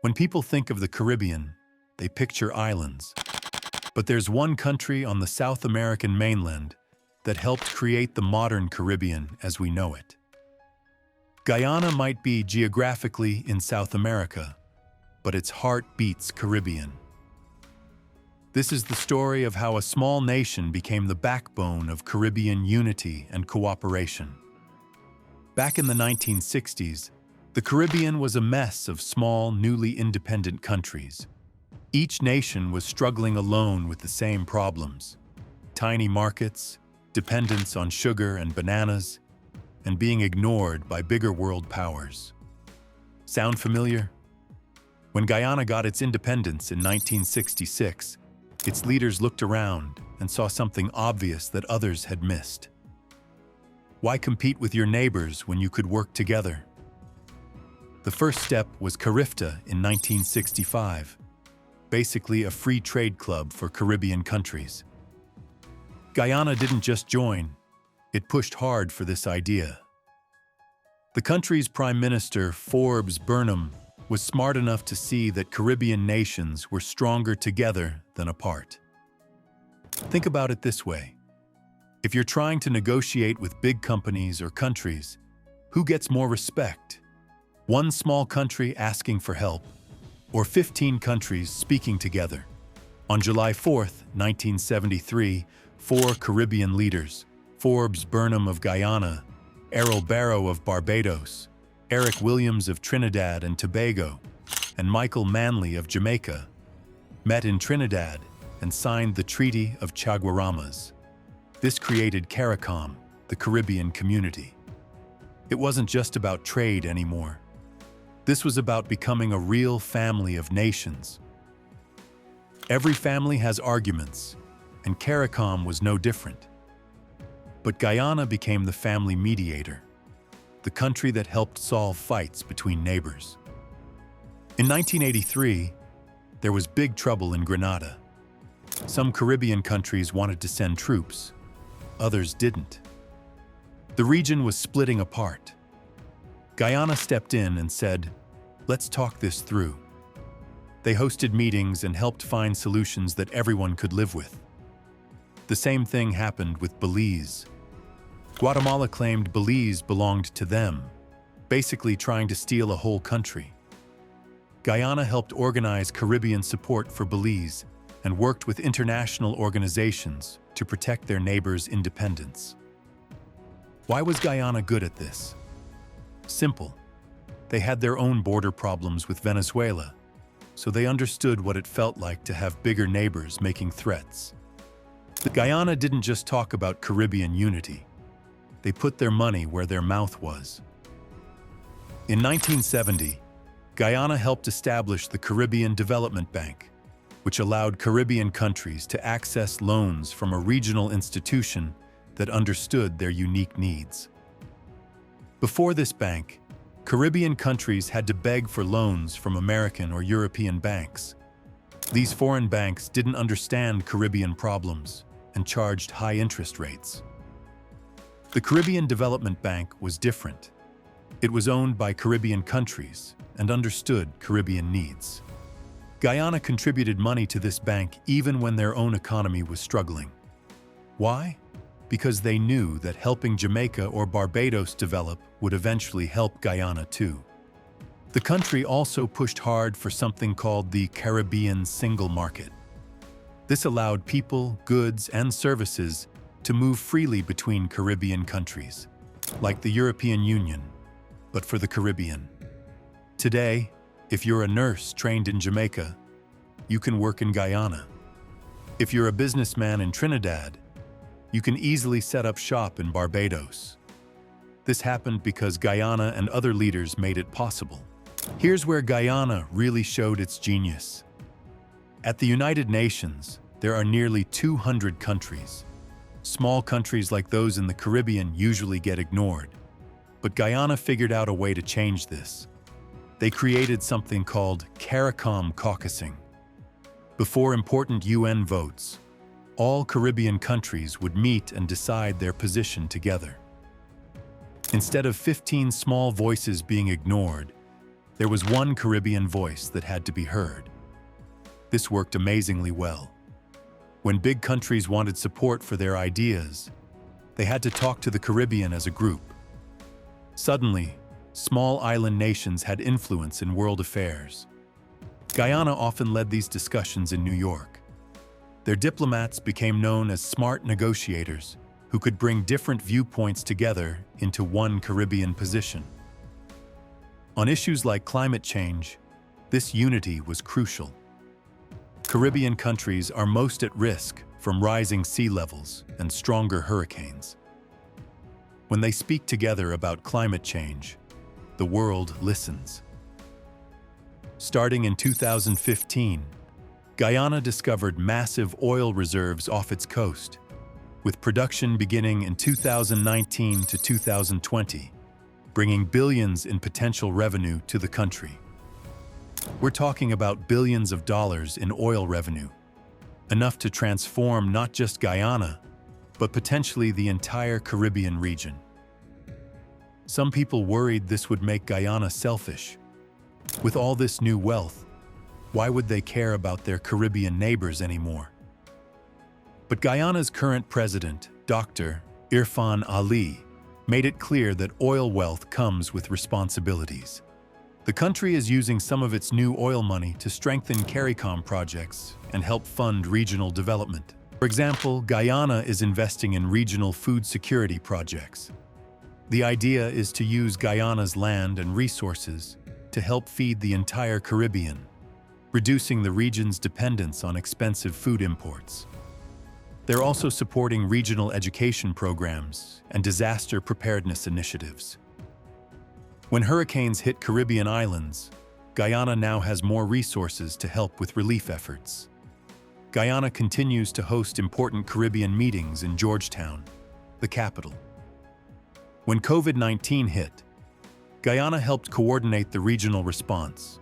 When people think of the Caribbean, they picture islands. But there's one country on the South American mainland that helped create the modern Caribbean as we know it. Guyana might be geographically in South America, but its heart beats Caribbean. This is the story of how a small nation became the backbone of Caribbean unity and cooperation. Back in the 1960s, the Caribbean was a mess of small, newly independent countries. Each nation was struggling alone with the same problems: tiny markets, dependence on sugar and bananas, and being ignored by bigger world powers. Sound familiar? When Guyana got its independence in 1966, its leaders looked around and saw something obvious that others had missed. Why compete with your neighbors when you could work together? The first step was CARIFTA in 1965, basically a free trade club for Caribbean countries. Guyana didn't just join, it pushed hard for this idea. The country's Prime Minister, Forbes Burnham, was smart enough to see that Caribbean nations were stronger together than apart. Think about it this way. If you're trying to negotiate with big companies or countries, who gets more respect? One small country asking for help, or 15 countries speaking together? On July 4th, 1973, 4 Caribbean leaders, Forbes Burnham of Guyana, Errol Barrow of Barbados, Eric Williams of Trinidad and Tobago, and Michael Manley of Jamaica, met in Trinidad and signed the Treaty of Chaguaramas. This created CARICOM, the Caribbean Community. It wasn't just about trade anymore. This was about becoming a real family of nations. Every family has arguments, and CARICOM was no different. But Guyana became the family mediator, the country that helped solve fights between neighbors. In 1983, there was big trouble in Grenada. Some Caribbean countries wanted to send troops, others didn't. The region was splitting apart. Guyana stepped in and said, "Let's talk this through." They hosted meetings and helped find solutions that everyone could live with. The same thing happened with Belize. Guatemala claimed Belize belonged to them, basically trying to steal a whole country. Guyana helped organize Caribbean support for Belize and worked with international organizations to protect their neighbors' independence. Why was Guyana good at this? Simple. They had their own border problems with Venezuela, so they understood what it felt like to have bigger neighbors making threats. Guyana didn't just talk about Caribbean unity. They put their money where their mouth was. In 1970, Guyana helped establish the Caribbean Development Bank, which allowed Caribbean countries to access loans from a regional institution that understood their unique needs. Before this bank, Caribbean countries had to beg for loans from American or European banks. These foreign banks didn't understand Caribbean problems and charged high interest rates. The Caribbean Development Bank was different. It was owned by Caribbean countries and understood Caribbean needs. Guyana contributed money to this bank even when their own economy was struggling. Why? Because they knew that helping Jamaica or Barbados develop would eventually help Guyana too. The country also pushed hard for something called the Caribbean Single Market. This allowed people, goods, and services to move freely between Caribbean countries, like the European Union, but for the Caribbean. Today, if you're a nurse trained in Jamaica, you can work in Guyana. If you're a businessman in Trinidad, you can easily set up shop in Barbados. This happened because Guyana and other leaders made it possible. Here's where Guyana really showed its genius. At the United Nations, there are nearly 200 countries. Small countries like those in the Caribbean usually get ignored, but Guyana figured out a way to change this. They created something called CARICOM caucusing. Before important UN votes, all Caribbean countries would meet and decide their position together. Instead of 15 small voices being ignored, There was one Caribbean voice that had to be heard. This worked amazingly well. When big countries wanted support for their ideas, they had to talk to the Caribbean as a group. Suddenly, small island nations had influence in world affairs. Guyana often led these discussions in New York. Their diplomats became known as smart negotiators who could bring different viewpoints together into one Caribbean position. On issues like climate change, this unity was crucial. Caribbean countries are most at risk from rising sea levels and stronger hurricanes. When they speak together about climate change, the world listens. Starting in 2015, Guyana discovered massive oil reserves off its coast, with production beginning in 2019 to 2020, bringing billions in potential revenue to the country. We're talking about billions of dollars in oil revenue, enough to transform not just Guyana, but potentially the entire Caribbean region. Some people worried this would make Guyana selfish. With all this new wealth, why would they care about their Caribbean neighbors anymore? But Guyana's current president, Dr. Irfan Ali, made it clear that oil wealth comes with responsibilities. The country is using some of its new oil money to strengthen CARICOM projects and help fund regional development. For example, Guyana is investing in regional food security projects. The idea is to use Guyana's land and resources to help feed the entire Caribbean, reducing the region's dependence on expensive food imports. They're also supporting regional education programs and disaster preparedness initiatives. When hurricanes hit Caribbean islands, Guyana now has more resources to help with relief efforts. Guyana continues to host important Caribbean meetings in Georgetown, the capital. When COVID-19 hit, Guyana helped coordinate the regional response,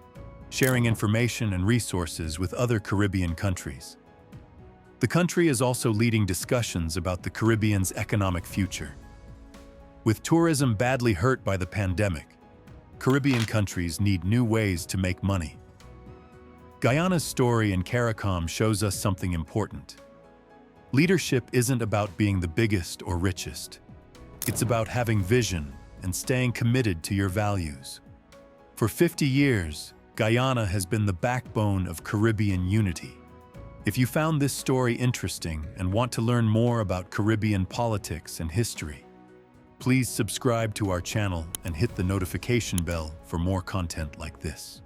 sharing information and resources with other Caribbean countries. The country is also leading discussions about the Caribbean's economic future. With tourism badly hurt by the pandemic, Caribbean countries need new ways to make money. Guyana's story in CARICOM shows us something important. Leadership isn't about being the biggest or richest. It's about having vision and staying committed to your values. For 50 years, Guyana has been the backbone of Caribbean unity. If you found this story interesting and want to learn more about Caribbean politics and history, please subscribe to our channel and hit the notification bell for more content like this.